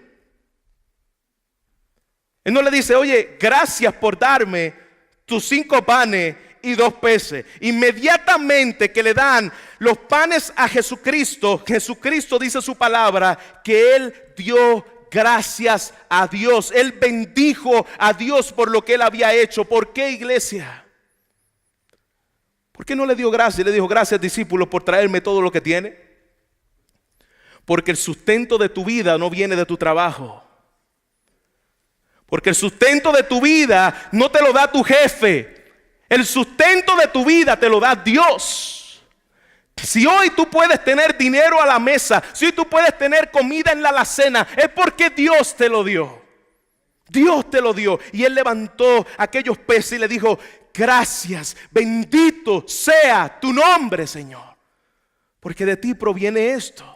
Él no le dice: oye, gracias por darme tus 5 panes y 2 peces. Inmediatamente que le dan los panes a Jesucristo, Jesucristo dice su palabra que Él dio gracias a Dios. Él bendijo a Dios por lo que Él había hecho. ¿Por qué, iglesia? ¿Por qué no le dio gracias? Le dijo: gracias, discípulos, por traerme todo lo que tiene. Porque el sustento de tu vida no viene de tu trabajo. Porque el sustento de tu vida no te lo da tu jefe. El sustento de tu vida te lo da Dios. Si hoy tú puedes tener dinero a la mesa, si hoy tú puedes tener comida en la alacena, es porque Dios te lo dio. Dios te lo dio. Y Él levantó aquellos peces y le dijo: gracias, bendito sea tu nombre, Señor, porque de ti proviene esto.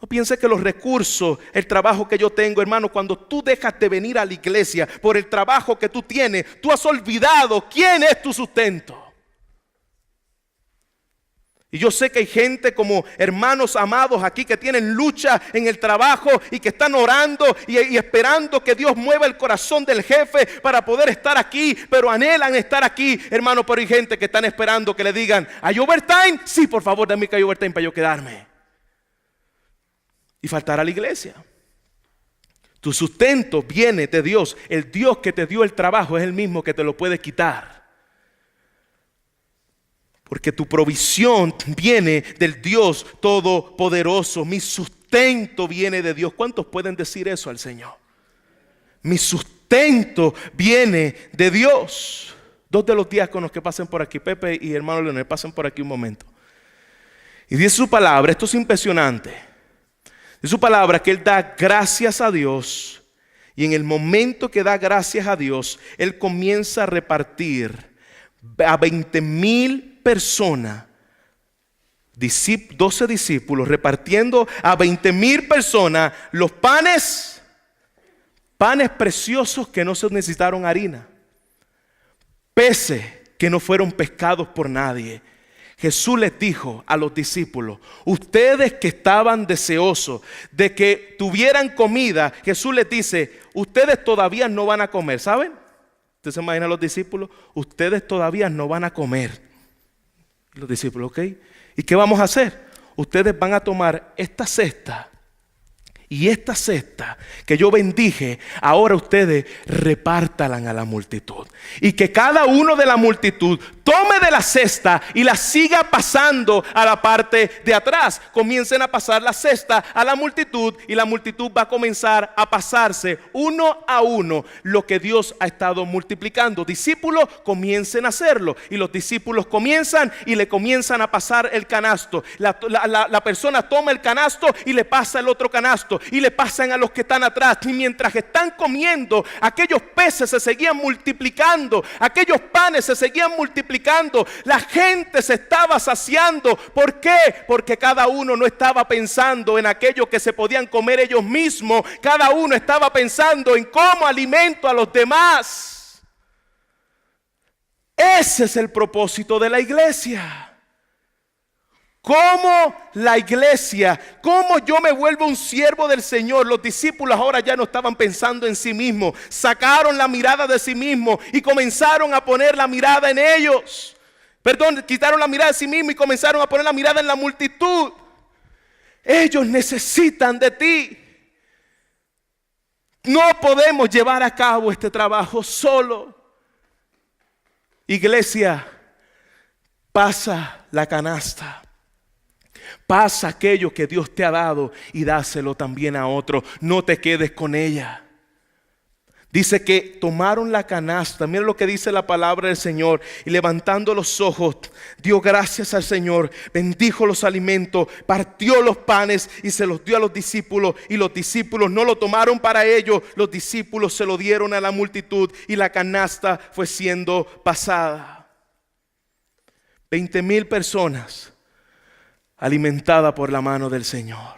No piense que los recursos, el trabajo que yo tengo, hermano, cuando tú dejas de venir a la iglesia por el trabajo que tú tienes, tú has olvidado quién es tu sustento. Y yo sé que hay gente como hermanos amados aquí que tienen lucha en el trabajo y que están orando y esperando que Dios mueva el corazón del jefe para poder estar aquí, pero anhelan estar aquí, hermano. Pero hay gente que están esperando que le digan: ¿hay overtime? Sí, por favor, dame que hay overtime para yo quedarme. Y faltar a la iglesia. Tu sustento viene de Dios. El Dios que te dio el trabajo es el mismo que te lo puede quitar. Porque tu provisión viene del Dios Todopoderoso. Mi sustento viene de Dios. ¿Cuántos pueden decir eso al Señor? Mi sustento viene de Dios. Dos de los diáconos que pasen por aquí, Pepe y hermano Leonel, pasen por aquí un momento. Y dice su palabra, esto es impresionante. De su palabra que Él da gracias a Dios, y en el momento que da gracias a Dios, Él comienza a repartir a 20,000 personas, 12 discípulos, repartiendo a 20,000 personas los panes preciosos que no se necesitaron harina, peces que no fueron pescados por nadie. Jesús les dijo a los discípulos: ustedes que estaban deseosos de que tuvieran comida, Jesús les dice: ustedes todavía no van a comer. ¿Saben? ¿Usted se imagina a los discípulos? Ustedes todavía no van a comer. Los discípulos, ¿ok? ¿Y qué vamos a hacer? Ustedes van a tomar esta cesta y esta cesta que yo bendije, ahora ustedes repártalan a la multitud. Y que cada uno de la multitud tome de la cesta y la siga pasando a la parte de atrás. Comiencen a pasar la cesta a la multitud y la multitud va a comenzar a pasarse uno a uno lo que Dios ha estado multiplicando. Discípulos, comiencen a hacerlo. Y los discípulos comienzan y le comienzan a pasar el canasto. La persona toma el canasto y le pasa el otro canasto. Y le pasan a los que están atrás. Y mientras están comiendo, aquellos peces se seguían multiplicando, aquellos panes se seguían multiplicando, la gente se estaba saciando. ¿Por qué? Porque cada uno no estaba pensando en aquello que se podían comer ellos mismos. Cada uno estaba pensando en cómo alimento a los demás. Ese es el propósito de la iglesia. ¿Cómo la iglesia, cómo yo me vuelvo un siervo del Señor? Los discípulos ahora ya no estaban pensando en sí mismos. Sacaron la mirada de sí mismos y comenzaron a poner la mirada en ellos. Quitaron la mirada de sí mismos y comenzaron a poner la mirada en la multitud. Ellos necesitan de ti. No podemos llevar a cabo este trabajo solo. Iglesia, pasa la canasta. Pasa aquello que Dios te ha dado y dáselo también a otro. No te quedes con ella. Dice que tomaron la canasta. Mira lo que dice la palabra del Señor. Y levantando los ojos, dio gracias al Señor, bendijo los alimentos, partió los panes y se los dio a los discípulos. Y los discípulos no lo tomaron para ellos. Los discípulos se lo dieron a la multitud y la canasta fue siendo pasada. 20,000 personas alimentada por la mano del Señor.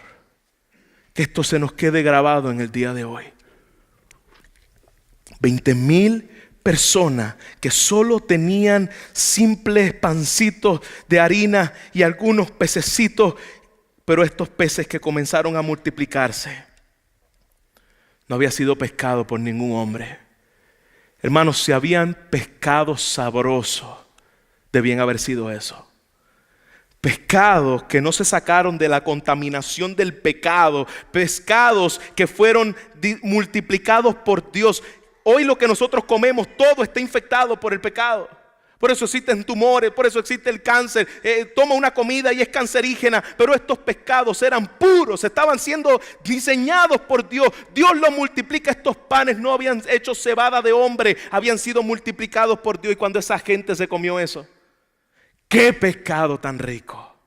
Que esto se nos quede grabado en el día de hoy. 20,000 personas que solo tenían simples pancitos de harina y algunos pececitos, pero estos peces que comenzaron a multiplicarse no había sido pescado por ningún hombre. Hermanos, si habían pescados sabrosos, debían haber sido eso. Pescados que no se sacaron de la contaminación del pecado. Pescados que fueron multiplicados por Dios. Hoy lo que nosotros comemos, todo está infectado por el pecado. Por eso existen tumores, por eso existe el cáncer. Toma una comida y es cancerígena. Pero estos pescados eran puros, estaban siendo diseñados por Dios. Dios los multiplica. Estos panes no habían hecho cebada de hombre, habían sido multiplicados por Dios. Y cuando esa gente se comió eso, ¡qué pescado tan rico!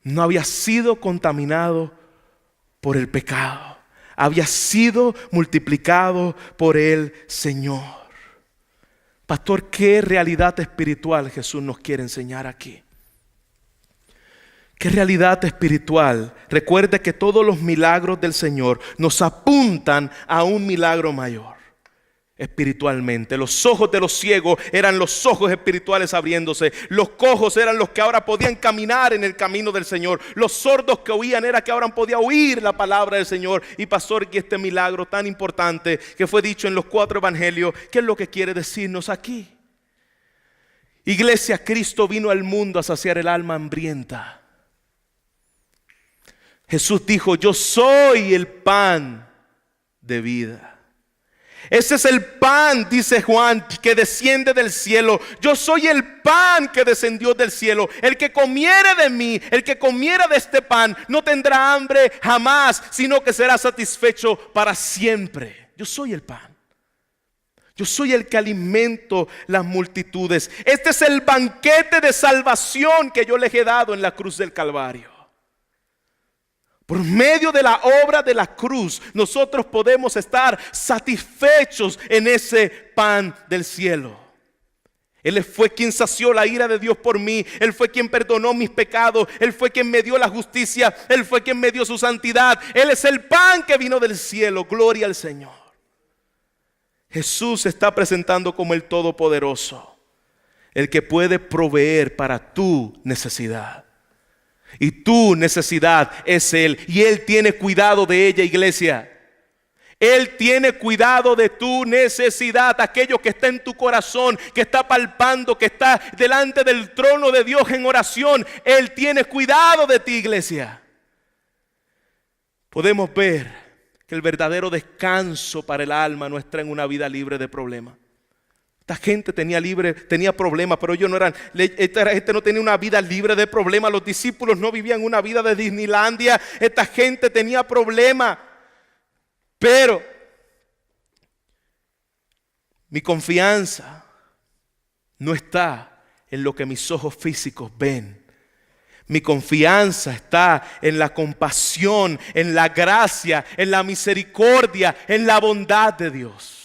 No había sido contaminado por el pecado. Había sido multiplicado por el Señor. Pastor, ¿qué realidad espiritual Jesús nos quiere enseñar aquí? ¿Qué realidad espiritual? Recuerde que todos los milagros del Señor nos apuntan a un milagro mayor espiritualmente. Los ojos de los ciegos eran los ojos espirituales abriéndose. Los cojos eran los que ahora podían caminar en el camino del Señor. Los sordos que oían era que ahora podían oír la palabra del Señor. Y pastor, y este milagro tan importante que fue dicho en los 4 evangelios, ¿qué es lo que quiere decirnos aquí? Iglesia, Cristo vino al mundo a saciar el alma hambrienta. Jesús dijo: yo soy el pan de vida. Ese es el pan, dice Juan, que desciende del cielo. Yo soy el pan que descendió del cielo. El que comiere de mí, el que comiera de este pan, no tendrá hambre jamás, sino que será satisfecho para siempre. Yo soy el pan. Yo soy el que alimento las multitudes. Este es el banquete de salvación que yo les he dado en la cruz del Calvario. Por medio de la obra de la cruz, nosotros podemos estar satisfechos en ese pan del cielo. Él fue quien sació la ira de Dios por mí. Él fue quien perdonó mis pecados. Él fue quien me dio la justicia. Él fue quien me dio su santidad. Él es el pan que vino del cielo. Gloria al Señor. Jesús se está presentando como el Todopoderoso, el que puede proveer para tu necesidad. Y tu necesidad es Él. Y Él tiene cuidado de ella, iglesia. Él tiene cuidado de tu necesidad. Aquello que está en tu corazón, que está palpando, que está delante del trono de Dios en oración. Él tiene cuidado de ti, iglesia. Podemos ver que el verdadero descanso para el alma no está en una vida libre de problemas. Esta gente tenía problemas, pero ellos no eran. Esta gente no tenía una vida libre de problemas. Los discípulos no vivían una vida de Disneylandia. Esta gente tenía problemas. Pero mi confianza no está en lo que mis ojos físicos ven. Mi confianza está en la compasión, en la gracia, en la misericordia, en la bondad de Dios.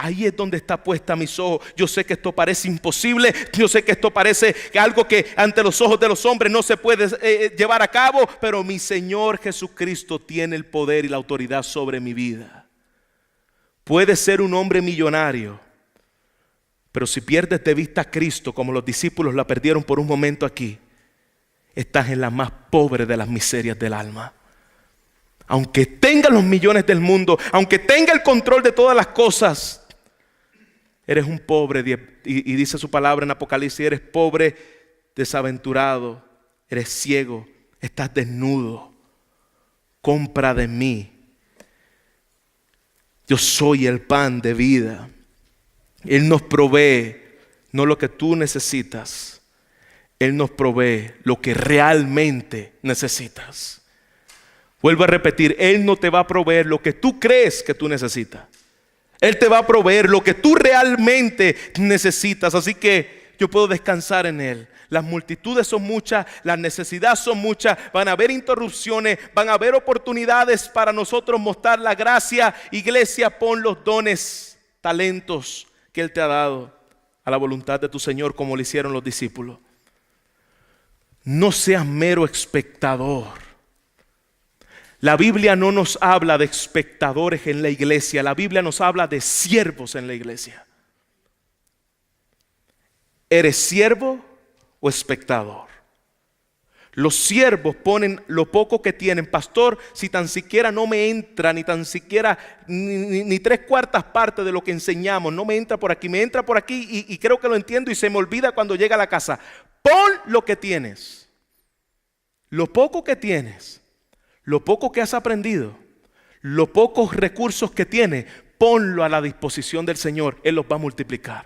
Ahí es donde está puesta mis ojos. Yo sé que esto parece imposible. Yo sé que esto parece algo que ante los ojos de los hombres no se puede llevar a cabo. Pero mi Señor Jesucristo tiene el poder y la autoridad sobre mi vida. Puedes ser un hombre millonario, pero si pierdes de vista a Cristo, como los discípulos la perdieron por un momento aquí, estás en la más pobre de las miserias del alma. Aunque tenga los millones del mundo, aunque tenga el control de todas las cosas, eres un pobre, y dice su palabra en Apocalipsis, eres pobre, desaventurado, eres ciego, estás desnudo. Compra de mí. Yo soy el pan de vida. Él nos provee no lo que tú necesitas, Él nos provee lo que realmente necesitas. Vuelvo a repetir, Él no te va a proveer lo que tú crees que tú necesitas. Él te va a proveer lo que tú realmente necesitas. Así que yo puedo descansar en Él. Las multitudes son muchas, las necesidades son muchas, van a haber interrupciones, van a haber oportunidades para nosotros mostrar la gracia. Iglesia, pon los dones, talentos que Él te ha dado a la voluntad de tu Señor, como lo hicieron los discípulos. No seas mero espectador. La Biblia no nos habla de espectadores en la iglesia, la Biblia nos habla de siervos en la iglesia. ¿Eres siervo o espectador? Los siervos ponen lo poco que tienen. Pastor, si tan siquiera no me entra, ni tan siquiera, ni 3/4 partes de lo que enseñamos, no me entra por aquí, me entra por aquí y creo que lo entiendo y se me olvida cuando llega a la casa. Pon lo que tienes, lo poco que tienes, lo poco que has aprendido, los pocos recursos que tienes, ponlo a la disposición del Señor. Él los va a multiplicar.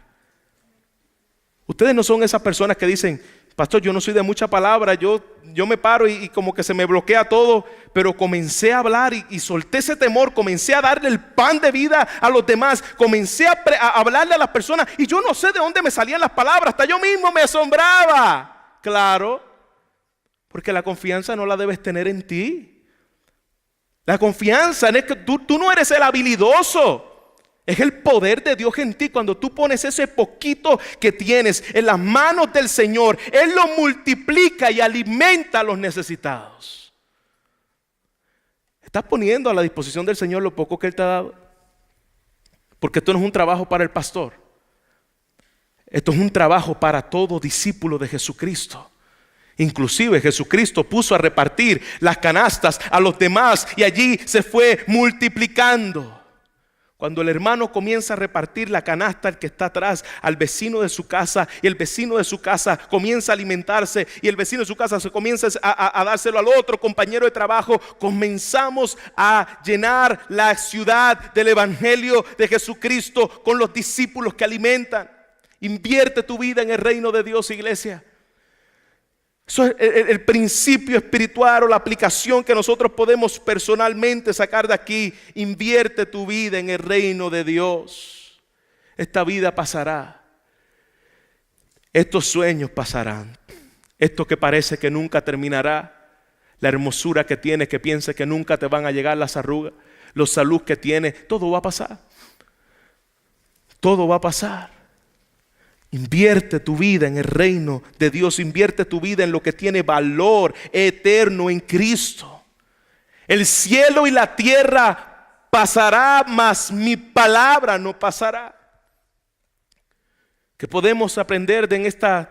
Ustedes no son esas personas que dicen, pastor, yo no soy de mucha palabra, yo me paro y como que se me bloquea todo, pero comencé a hablar y solté ese temor, comencé a darle el pan de vida a los demás, comencé a hablarle a las personas y yo no sé de dónde me salían las palabras, hasta yo mismo me asombraba. Claro, porque la confianza no la debes tener en ti. La confianza es que tú no eres el habilidoso. Es el poder de Dios en ti. Cuando tú pones ese poquito que tienes en las manos del Señor, Él lo multiplica y alimenta a los necesitados. ¿Estás poniendo a la disposición del Señor lo poco que Él te ha dado? Porque esto no es un trabajo para el pastor. Esto es un trabajo para todo discípulo de Jesucristo. Inclusive Jesucristo puso a repartir las canastas a los demás y allí se fue multiplicando. Cuando el hermano comienza a repartir la canasta al que está atrás, al vecino de su casa, y el vecino de su casa comienza a alimentarse, y el vecino de su casa se comienza a dárselo al otro compañero de trabajo, comenzamos a llenar la ciudad del evangelio de Jesucristo con los discípulos que alimentan. Invierte tu vida en el reino de Dios, iglesia. Eso es el principio espiritual o la aplicación que nosotros podemos personalmente sacar de aquí. Invierte tu vida en el reino de Dios. Esta vida pasará. Estos sueños pasarán. Esto que parece que nunca terminará. La hermosura que tienes, que piensas que nunca te van a llegar las arrugas. La salud que tienes, todo va a pasar. Todo va a pasar. Invierte tu vida en el reino de Dios. Invierte tu vida en lo que tiene valor eterno en Cristo. El cielo y la tierra pasará, mas mi palabra no pasará. ¿Qué podemos aprender de en esta